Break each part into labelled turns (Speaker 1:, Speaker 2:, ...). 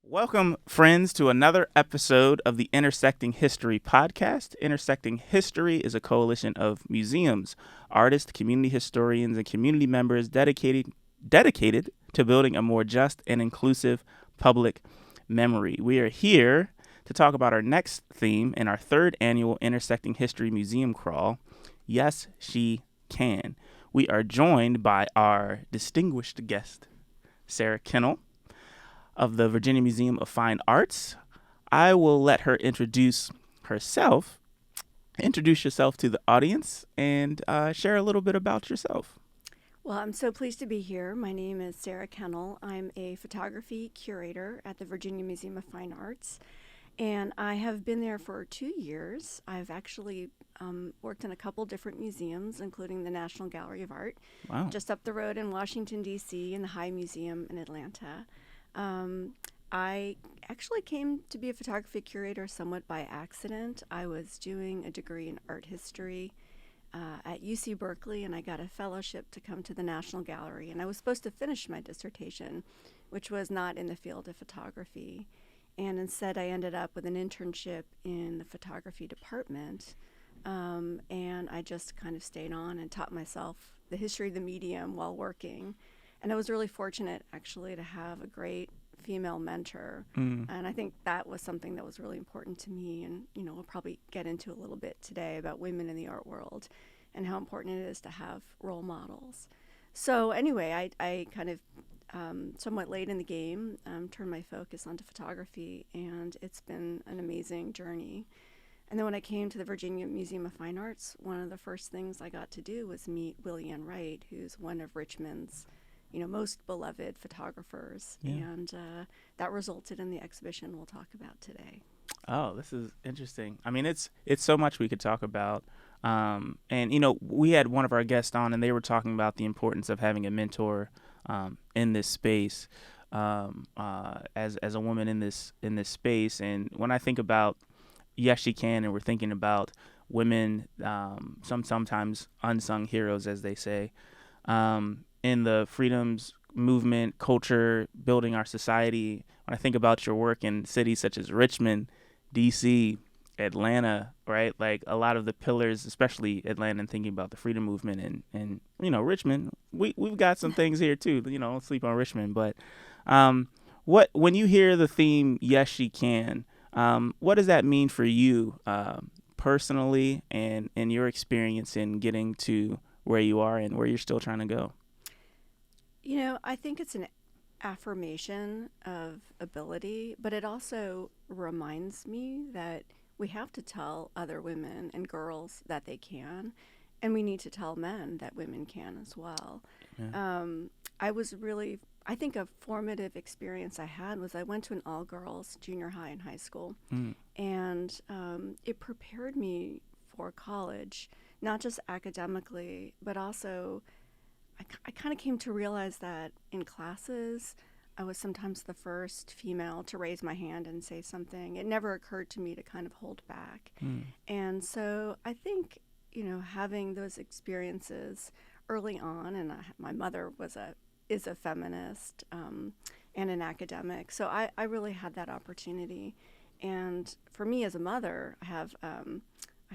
Speaker 1: Welcome, friends, to another episode of the Intersecting History podcast. Intersecting History is a coalition of museums, artists, community historians, and community members dedicated to building a more just and inclusive public memory. We are here to talk about our next theme in our third annual Intersecting History Museum Crawl, Yes, She Can. We are joined by our distinguished guest, Sarah Kennel, of the Virginia Museum of Fine Arts. I will let her introduce herself. Introduce yourself to the audience and share a little bit about yourself.
Speaker 2: Well, I'm so pleased to be here. My name is Sarah Kennel. I'm a photography curator at the Virginia Museum of Fine Arts, and I have been there for 2 years. I've actually worked in a couple different museums, including the National Gallery of Art,
Speaker 1: Wow.
Speaker 2: just up the road in Washington, D.C., and the High Museum in Atlanta. I actually came to be a photography curator somewhat by accident. I was doing a degree in art history at UC Berkeley, and I got a fellowship to come to the National Gallery. And I was supposed to finish my dissertation, which was not in the field of photography. And instead, I ended up with an internship in the photography department. And I just kind of stayed on and taught myself the history of the medium while working. And I was really fortunate, actually, to have a great female mentor. And I think that was something that was really important to me. And, we'll probably get into a little bit today about women in the art world and how important it is to have role models. So anyway, I kind of, somewhat late in the game, turned my focus onto photography, and it's been an amazing journey. And then when I came to the Virginia Museum of Fine Arts, one of the first things I got to do was meet Willie Ann Wright, who's one of Richmond's most beloved photographers.
Speaker 1: Yeah.
Speaker 2: And that resulted in the exhibition we'll talk about today.
Speaker 1: Oh, this is interesting. I mean, it's so much we could talk about. And we had one of our guests on, and they were talking about the importance of having a mentor in this space, as a woman in this space. And when I think about Yes, She Can, and we're thinking about women, sometimes unsung heroes, as they say, in the freedoms movement, culture, building our society. When I think about your work in cities such as Richmond, D.C., Atlanta, right? Like a lot of the pillars, especially Atlanta, and thinking about the freedom movement and Richmond, we've got some things here too. Don't sleep on Richmond. But when you hear the theme "Yes, She Can," what does that mean for you personally, and in your experience in getting to where you are and where you're still trying to go?
Speaker 2: I think it's an affirmation of ability, but it also reminds me that we have to tell other women and girls that they can, and we need to tell men that women can as well.
Speaker 1: Yeah.
Speaker 2: I think a formative experience I had was I went to an all-girls junior high and high school, and it prepared me for college, not just academically, but also I kind of came to realize that in classes, I was sometimes the first female to raise my hand and say something. It never occurred to me to kind of hold back. And so I think, having those experiences early on, and my mother is a feminist and an academic, so I really had that opportunity. And for me as a mother, I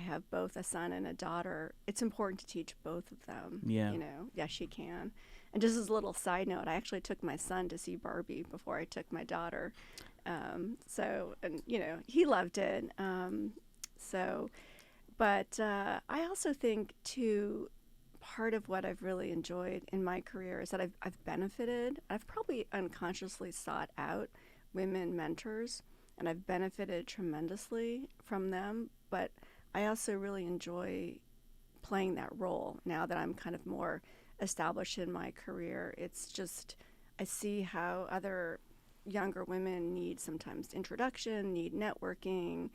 Speaker 2: have both a son and a daughter. It's important to teach both of them.
Speaker 1: Yeah.
Speaker 2: Yes, she can. And just as a little side note, I actually took my son to see Barbie before I took my daughter. He loved it. But I also think, too, part of what I've really enjoyed in my career is that I've benefited. I've probably unconsciously sought out women mentors, and I've benefited tremendously from them. But I also really enjoy playing that role now that I'm kind of more established in my career. It's just, I see how other younger women need sometimes introduction, need networking.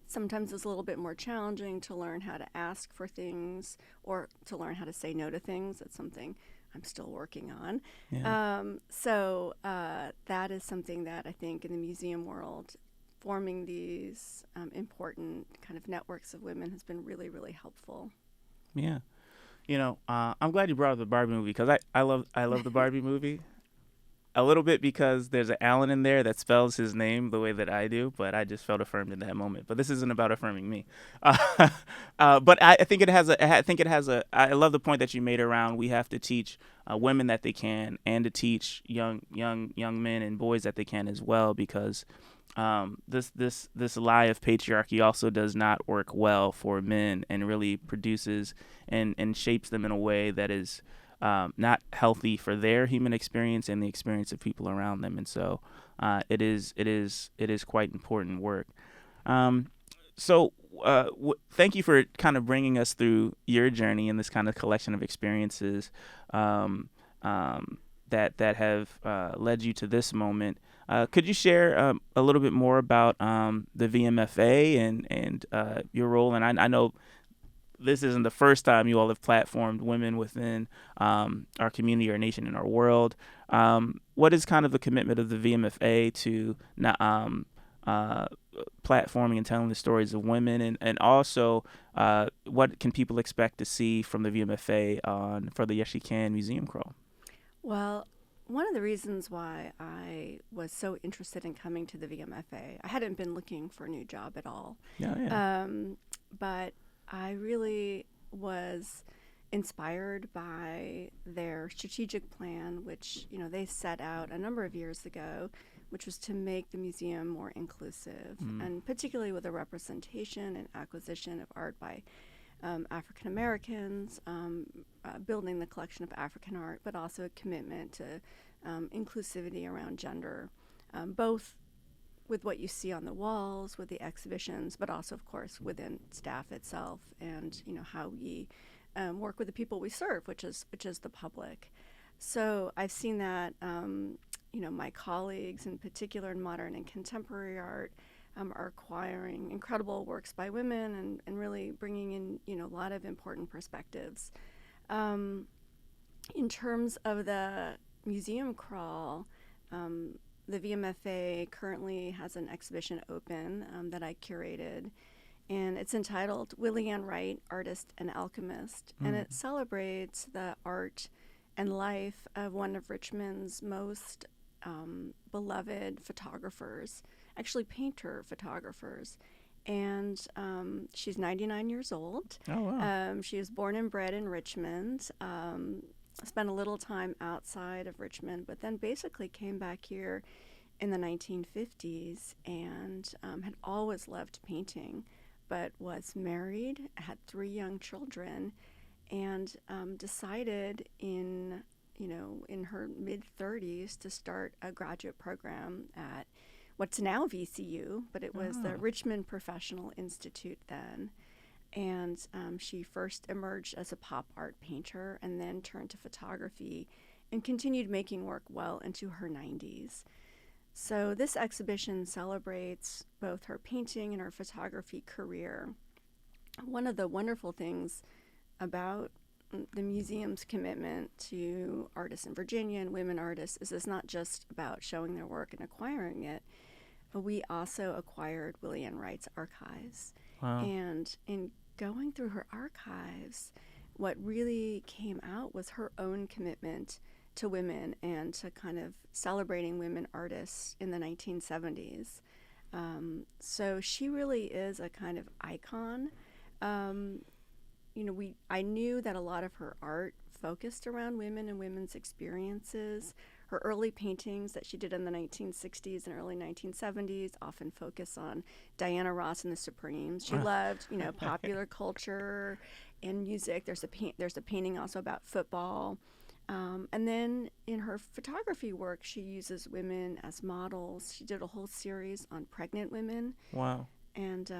Speaker 2: Sometimes it's a little bit more challenging to learn how to ask for things or to learn how to say no to things. That's something I'm still working on.
Speaker 1: Yeah.
Speaker 2: That is something that I think in the museum world, forming these important kind of networks of women has been really, really helpful.
Speaker 1: Yeah. I'm glad you brought up the Barbie movie because I love the Barbie movie. a little bit because there's an Allen in there that spells his name the way that I do, but I just felt affirmed in that moment. But this isn't about affirming me. But I think it has I love the point that you made around we have to teach women that they can, and to teach young men and boys that they can as well, because this lie of patriarchy also does not work well for men, and really produces and shapes them in a way that is not healthy for their human experience and the experience of people around them. And so it is quite important work. Thank you for kind of bringing us through your journey in this kind of collection of experiences that have led you to this moment. Could you share a little bit more about the VMFA and your role? And I know this isn't the first time you all have platformed women within our community, our nation, and our world. What is kind of the commitment of the VMFA to platforming and telling the stories of women, and also what can people expect to see from the VMFA for the Yes She Can museum crawl?
Speaker 2: Well, one of the reasons why I was so interested in coming to the VMFA, I hadn't been looking for a new job at all.
Speaker 1: Yeah.
Speaker 2: But I really was inspired by their strategic plan, which they set out a number of years ago, which was to make the museum more inclusive, and particularly with the representation and acquisition of art by African Americans, building the collection of African art, but also a commitment to inclusivity around gender, both with what you see on the walls, with the exhibitions, but also, of course, within staff itself, and how we work with the people we serve, which is the public. So I've seen that my colleagues, in particular in modern and contemporary art, are acquiring incredible works by women and really bringing in a lot of important perspectives. In terms of the museum crawl, the VMFA currently has an exhibition open that I curated, and it's entitled Willie Ann Wright, Artist and Alchemist, and it celebrates the art and life of one of Richmond's most beloved photographers, actually painter photographers. And she's 99 years old.
Speaker 1: Oh, wow.
Speaker 2: She was born and bred in Richmond, spent a little time outside of Richmond, but then basically came back here in the 1950s and had always loved painting, but was married, had 3 young children, and decided in her mid-30s to start a graduate program at what's now VCU, but it was the Richmond Professional Institute then. And she first emerged as a pop art painter and then turned to photography and continued making work well into her 90s. So this exhibition celebrates both her painting and her photography career. One of the wonderful things about the museum's commitment to artists in Virginia and women artists is it's not just about showing their work and acquiring it, but we also acquired Willie Ann Wright's archives.
Speaker 1: Wow.
Speaker 2: And in going through her archives, what really came out was her own commitment to women and to kind of celebrating women artists in the 1970s. So she really is a kind of icon. I knew that a lot of her art focused around women and women's experiences. Her early paintings that she did in the 1960s and early 1970s often focus on Diana Ross and the Supremes. She loved, popular culture and music. There's a painting also about football. And then in her photography work, she uses women as models. She did a whole series on pregnant women.
Speaker 1: Wow.
Speaker 2: And,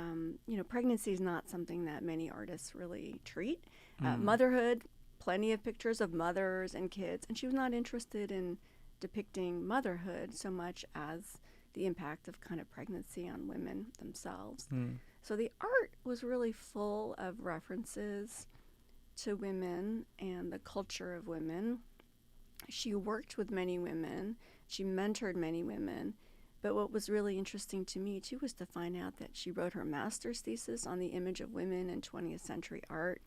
Speaker 2: pregnancy is not something that many artists really treat. Motherhood, plenty of pictures of mothers and kids. And she was not interested in depicting motherhood so much as the impact of kind of pregnancy on women themselves. So the art was really full of references to women and the culture of women. She worked with many women. She mentored many women. But what was really interesting to me, too, was to find out that she wrote her master's thesis on the image of women in 20th century art.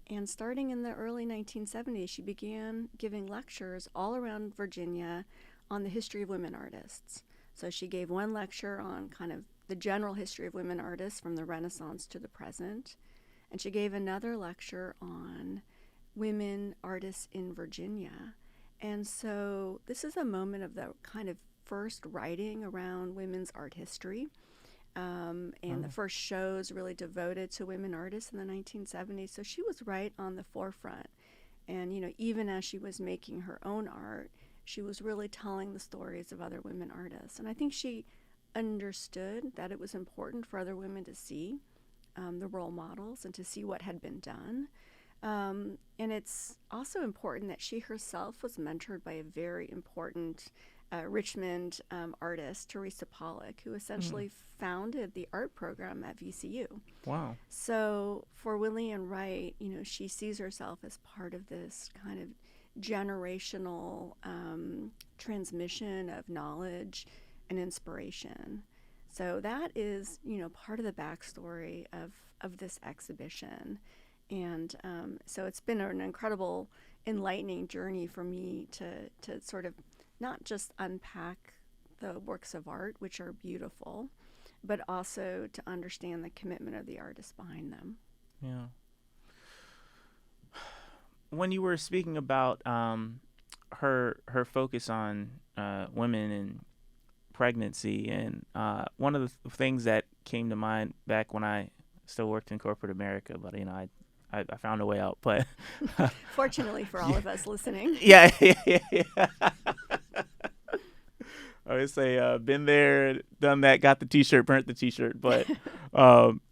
Speaker 2: And starting in the early 1970s, she began giving lectures all around Virginia on the history of women artists. So she gave one lecture on kind of the general history of women artists from the Renaissance to the present. And she gave another lecture on women artists in Virginia. And so this is a moment of the kind of first writing around women's art history. And the first shows really devoted to women artists in the 1970s. So she was right on the forefront. And, you know, even as she was making her own art, she was really telling the stories of other women artists. And I think she understood that it was important for other women to see the role models and to see what had been done. And it's also important that she herself was mentored by a very important Richmond artist, Teresa Pollock, who essentially founded the art program at VCU.
Speaker 1: Wow.
Speaker 2: So for Willian Wright, you know, she sees herself as part of this kind of generational transmission of knowledge and inspiration. So that is, you know, part of the backstory of this exhibition. And so it's been an incredible, enlightening journey for me to sort of not just unpack the works of art, which are beautiful, but also to understand the commitment of the artists behind them.
Speaker 1: Yeah. When you were speaking about her focus on women and pregnancy, and one of the things that came to mind back when I still worked in corporate America, but you know, I found a way out. But
Speaker 2: fortunately for all of us listening,
Speaker 1: yeah. I would say been there, done that, got the T-shirt, burnt the T-shirt. But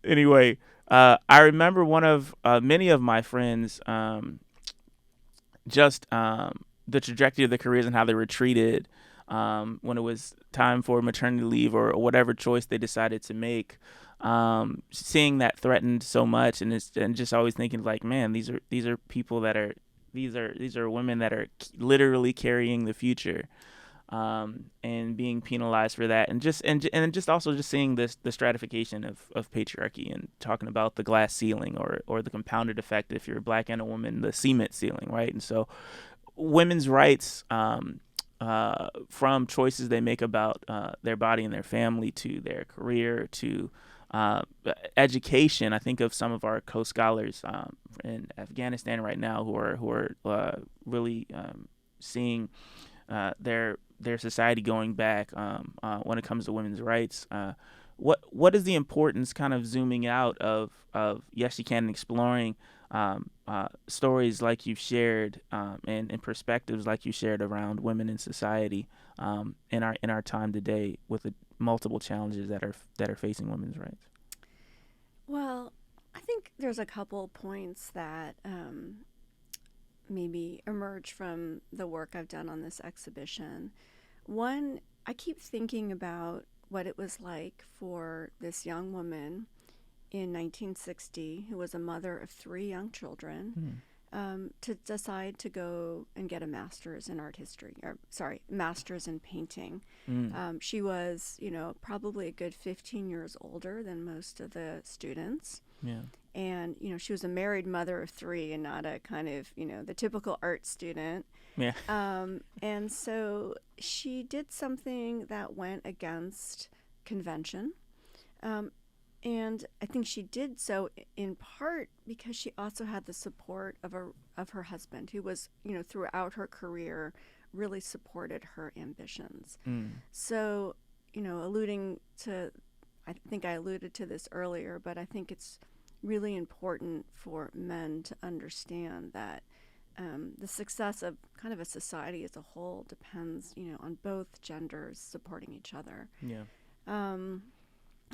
Speaker 1: anyway, I remember one of many of my friends just the trajectory of their careers and how they were treated when it was time for maternity leave or whatever choice they decided to make. Seeing that threatened so much, and just always thinking like, man, these are people that are these are women that are literally carrying the future. And being penalized for that, and just also seeing the stratification of patriarchy, and talking about the glass ceiling or the compounded effect if you're a black and a woman, the cement ceiling, right? And so women's rights, from choices they make about their body and their family to their career to education. I think of some of our co-scholars in Afghanistan right now who are really seeing their society going back when it comes to women's rights. What is the importance, kind of zooming out of Yes You Can, and exploring stories like you've shared and perspectives like you shared around women in society in our time today with the multiple challenges that are facing women's rights?
Speaker 2: Well, I think there's a couple points that maybe emerge from the work I've done on this exhibition. One, I keep thinking about what it was like for this young woman in 1960 who was a mother of 3 young children to decide to go and get a master's in master's in painting. She was, you know, probably a good 15 years older than most of the students.
Speaker 1: Yeah.
Speaker 2: And, you know, she was a married mother of 3 and not a kind of, you know, the typical art student.
Speaker 1: Yeah.
Speaker 2: And so she did something that went against convention. And I think she did so in part because she also had the support of her husband, who was, you know, throughout her career really supported her ambitions. So, you know, I think I alluded to this earlier, but I think it's really important for men to understand that the success of kind of a society as a whole depends, you know, on both genders supporting each other.
Speaker 1: Yeah.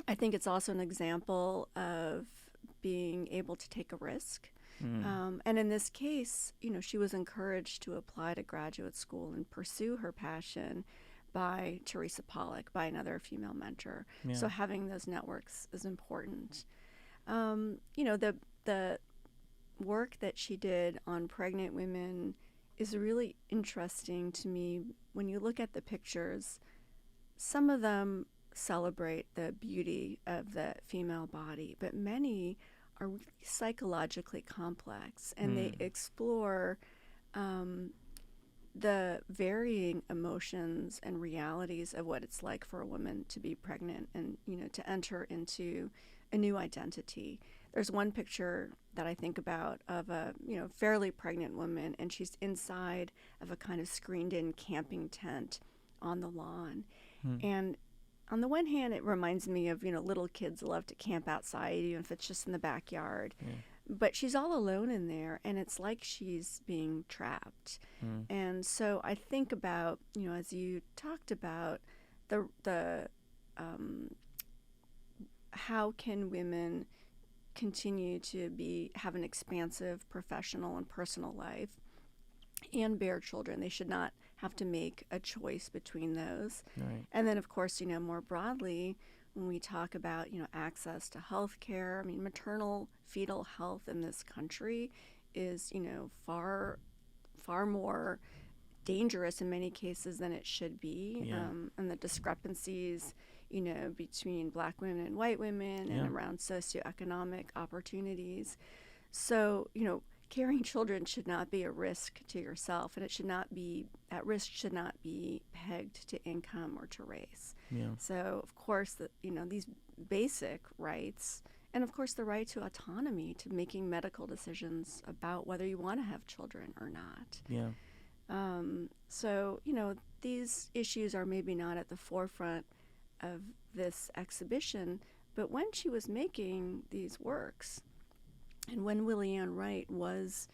Speaker 2: I think it's also an example of being able to take a risk. And in this case, you know, she was encouraged to apply to graduate school and pursue her passion by Teresa Pollock, by another female mentor.
Speaker 1: Yeah.
Speaker 2: So having those networks is important. You know, the work that she did on pregnant women is really interesting to me. When you look at the pictures, some of them celebrate the beauty of the female body, but many are really psychologically complex, and they explore the varying emotions and realities of what it's like for a woman to be pregnant and, to enter into a new identity. There's one picture that I think about of a, fairly pregnant woman, and she's inside of a kind of screened in camping tent on the lawn. And on the one hand, it reminds me of, little kids love to camp outside, even if it's just in the backyard.
Speaker 1: Yeah.
Speaker 2: But she's all alone in there, and it's like she's being trapped. And so I think about, as you talked about, the how can women continue to have an expansive professional and personal life and bear children? They should not have to make a choice between those.
Speaker 1: Right.
Speaker 2: And then, of course, more broadly, when we talk about, access to health care, I mean, maternal fetal health in this country is, far, far more dangerous in many cases than it should be.
Speaker 1: Yeah.
Speaker 2: And the discrepancies, between black women and white women and around socioeconomic opportunities. So, carrying children should not be a risk to yourself, and should not be pegged to income or to race.
Speaker 1: Yeah.
Speaker 2: So, of course, these basic rights, and of course the right to autonomy, to making medical decisions about whether you want to have children or not.
Speaker 1: Yeah.
Speaker 2: So, these issues are maybe not at the forefront of this exhibition, but when she was making these works, and when Willie Ann Wright was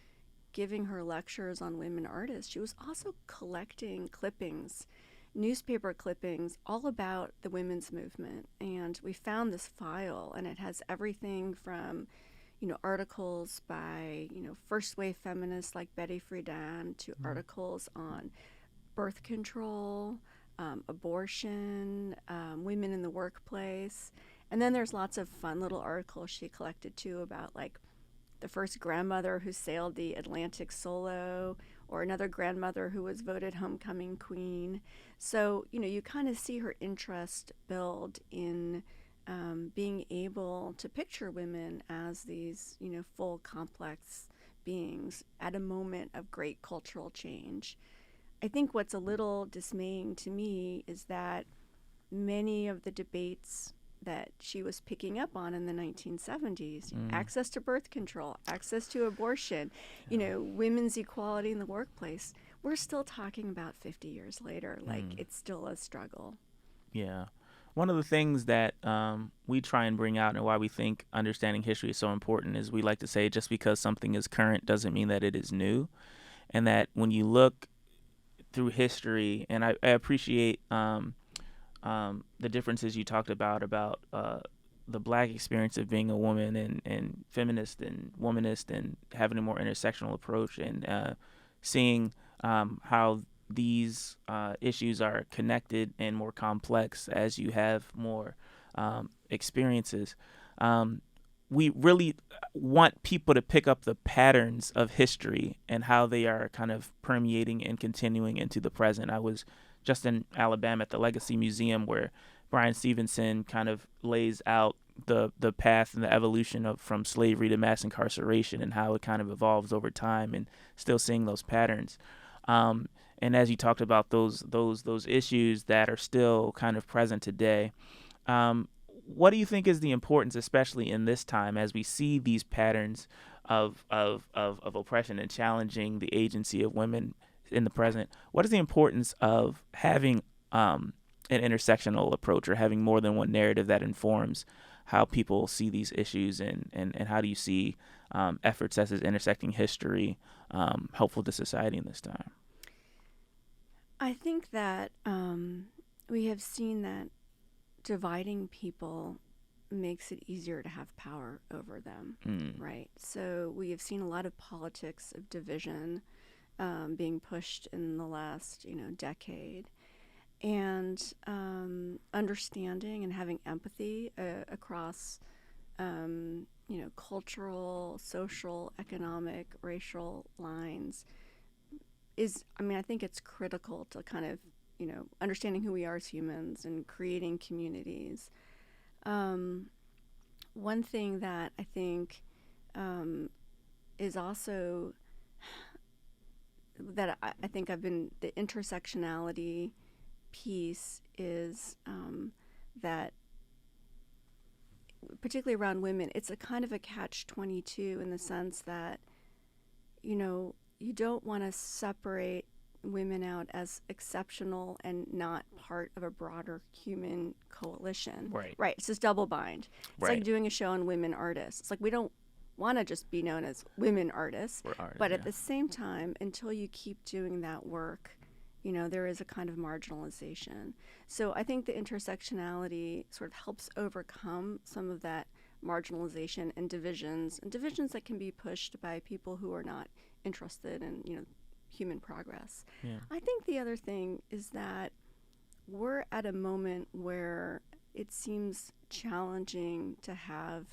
Speaker 2: giving her lectures on women artists, she was also collecting clippings, newspaper clippings, all about the women's movement. And we found this file, and it has everything from, articles by, first wave feminists like Betty Friedan to articles on birth control, abortion, women in the workplace. And then there's lots of fun little articles she collected too about, like, the first grandmother who sailed the Atlantic solo, or another grandmother who was voted homecoming queen. So, you kind of see her interest build in being able to picture women as these, full, complex beings at a moment of great cultural change. I think what's a little dismaying to me is that many of the debates that she was picking up on in the 1970s, access to birth control, access to abortion, women's equality in the workplace, we're still talking about 50 years later. Like, it's still a struggle.
Speaker 1: Yeah. One of the things that we try and bring out, and why we think understanding history is so important, is we like to say just because something is current doesn't mean that it is new. And that when you look through history, and I appreciate the differences you talked about the black experience of being a woman and feminist and womanist and having a more intersectional approach, and seeing how these issues are connected and more complex as you have more experiences. We really want people to pick up the patterns of history and how they are kind of permeating and continuing into the present. I was just in Alabama at the Legacy Museum, where Brian Stevenson kind of lays out the path and the evolution of from slavery to mass incarceration and how it kind of evolves over time, and still seeing those patterns. And as you talked about those issues that are still kind of present today, what do you think is the importance, especially in this time, as we see these patterns of oppression and challenging the agency of women in the present? What is the importance of having an intersectional approach, or having more than one narrative that informs how people see these issues, and how do you see efforts such as intersecting history helpful to society in this time?
Speaker 2: I think that we have seen that dividing people makes it easier to have power over them, right? So we have seen a lot of politics of division being pushed in the last, decade, and understanding and having empathy across, cultural, social, economic, racial lines I think it's critical to kind of, understanding who we are as humans and creating communities. One thing that I think is also that I think I've been, the intersectionality piece is that particularly around women, it's a kind of a catch-22 in the sense that, you don't want to separate women out as exceptional and not part of a broader human coalition.
Speaker 1: Right.
Speaker 2: Right. It's just double bind. It's
Speaker 1: Right.
Speaker 2: like doing a show on women artists. It's like we don't want to just be known as women artists.
Speaker 1: We're artists,
Speaker 2: But
Speaker 1: yeah.
Speaker 2: at the same time, until you keep doing that work, there is a kind of marginalization. So I think the intersectionality sort of helps overcome some of that marginalization and divisions that can be pushed by people who are not interested in, human progress.
Speaker 1: Yeah.
Speaker 2: I think the other thing is that we're at a moment where it seems challenging to have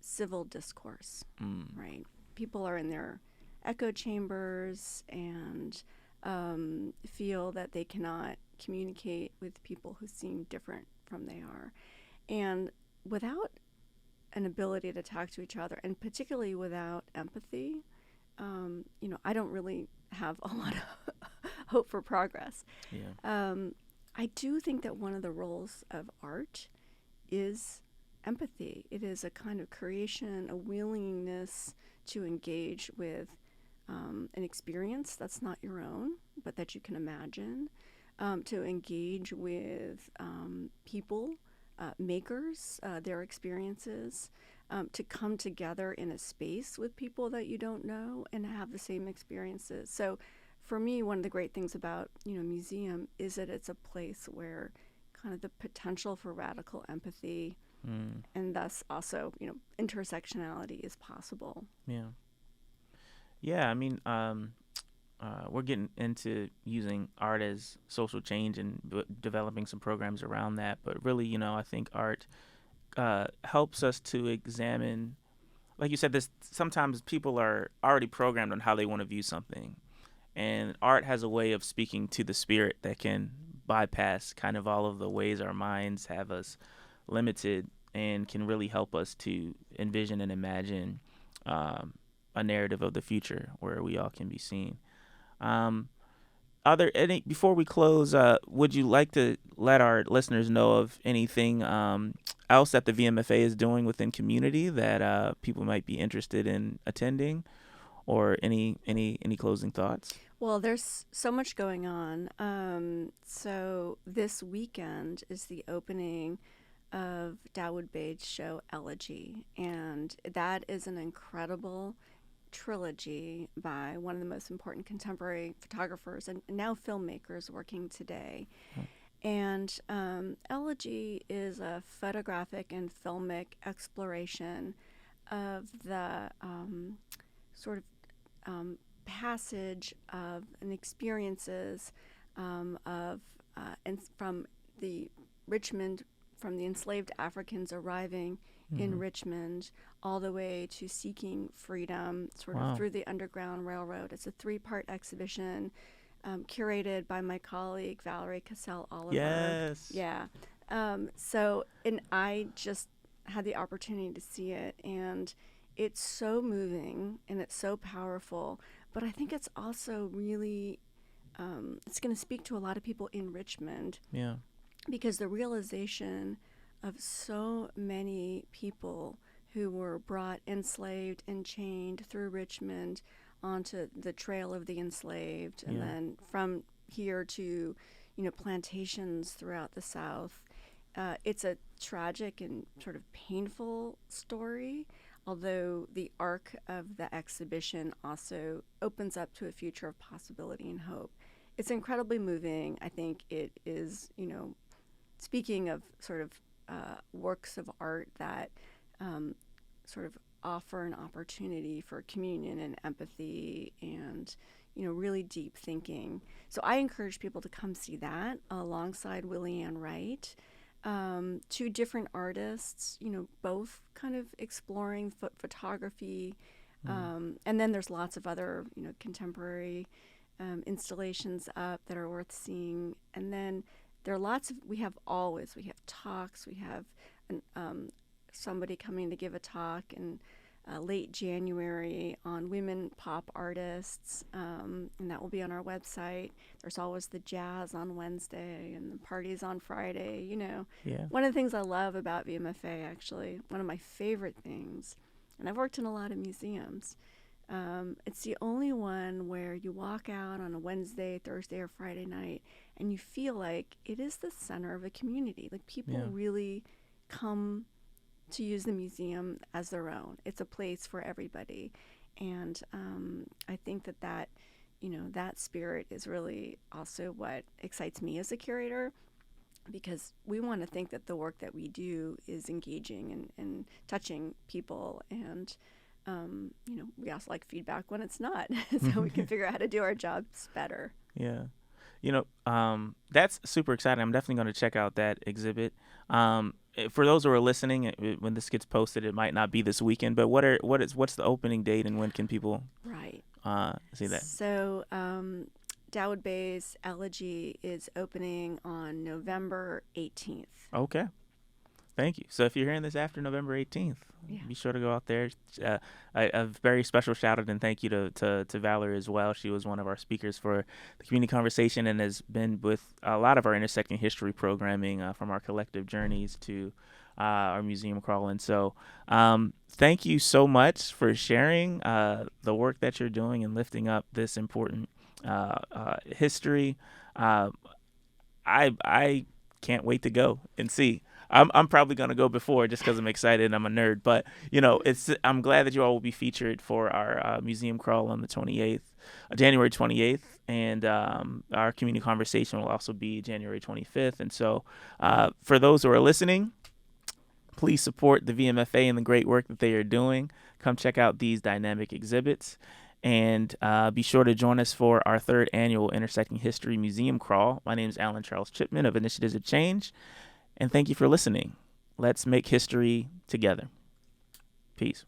Speaker 2: civil discourse, right? People are in their echo chambers and feel that they cannot communicate with people who seem different from they are. And without an ability to talk to each other, and particularly without empathy, I don't really have a lot of hope for progress.
Speaker 1: Yeah.
Speaker 2: I do think that one of the roles of art is empathy. It is a kind of creation, a willingness to engage with an experience that's not your own, but that you can imagine, to engage with people, makers, their experiences, to come together in a space with people that you don't know and have the same experiences. So for me, one of the great things about, museum is that it's a place where kind of the potential for radical empathy and thus also, intersectionality is possible.
Speaker 1: Yeah. Yeah, I mean, we're getting into using art as social change and developing some programs around that. But really, I think art helps us to examine, like you said, this. Sometimes people are already programmed on how they want to view something, and art has a way of speaking to the spirit that can bypass kind of all of the ways our minds have us limited, and can really help us to envision and imagine a narrative of the future where we all can be seen. Are there any, before we close, would you like to let our listeners know of anything else that the VMFA is doing within community that people might be interested in attending, or any closing thoughts?
Speaker 2: Well, there's so much going on. So this weekend is the opening of Dawood Beid's show Elegy, and that is an incredible trilogy by one of the most important contemporary photographers and now filmmakers working today. And Elegy is a photographic and filmic exploration of the sort of passage of and experiences of and from the Richmond, from the enslaved Africans arriving in Richmond all the way to seeking freedom sort of through the Underground Railroad. It's a 3-part exhibition curated by my colleague Valerie Cassell-Oliver.
Speaker 1: Yes.
Speaker 2: Yeah. So, and I just had the opportunity to see it, and it's so moving and it's so powerful, but I think it's also really, it's going to speak to a lot of people in Richmond.
Speaker 1: Yeah.
Speaker 2: Because the realization of so many people who were brought enslaved and chained through Richmond onto the trail of the enslaved, and then from here to, plantations throughout the South. It's a tragic and sort of painful story, although the arc of the exhibition also opens up to a future of possibility and hope. It's incredibly moving. I think it is, speaking of sort of works of art that sort of offer an opportunity for communion and empathy and, really deep thinking. So I encourage people to come see that alongside Willie Ann Wright. 2 different artists, both kind of exploring photography. And then there's lots of other, contemporary installations up that are worth seeing. And then there are lots of, we have talks, we have somebody coming to give a talk, and late January on women pop artists, and that will be on our website. There's always the jazz on Wednesday and the parties on Friday.
Speaker 1: Yeah.
Speaker 2: One of the things I love about VMFA, actually, one of my favorite things, and I've worked in a lot of museums, it's the only one where you walk out on a Wednesday, Thursday, or Friday night, and you feel like it is the center of a community. Like, people really come to use the museum as their own. It's a place for everybody. And I think that spirit is really also what excites me as a curator, because we want to think that the work that we do is engaging and touching people. And, we also like feedback when it's not, so we can figure out how to do our jobs better.
Speaker 1: Yeah. That's super exciting. I'm definitely going to check out that exhibit. For those who are listening, when this gets posted, it might not be this weekend, but what's the opening date, and when can people see that?
Speaker 2: So Dawood Bey's Elegy is opening on November 18th.
Speaker 1: Okay. Thank you. So if you're hearing this after November 18th, be sure to go out there. A very special shout out and thank you to Valerie as well. She was one of our speakers for the community conversation and has been with a lot of our Intersecting history programming, from our collective journeys to our museum crawl. And so thank you so much for sharing the work that you're doing and lifting up this important history. I can't wait to go and see. I'm probably going to go before just because I'm excited and I'm a nerd. But, I'm glad that you all will be featured for our museum crawl on the 28th, January 28th. And our community conversation will also be January 25th. And so for those who are listening, please support the VMFA and the great work that they are doing. Come check out these dynamic exhibits. And be sure to join us for our 3rd annual Intersecting History Museum Crawl. My name is Allan-Charles Chipman of Initiatives of Change. And thank you for listening. Let's make history together. Peace.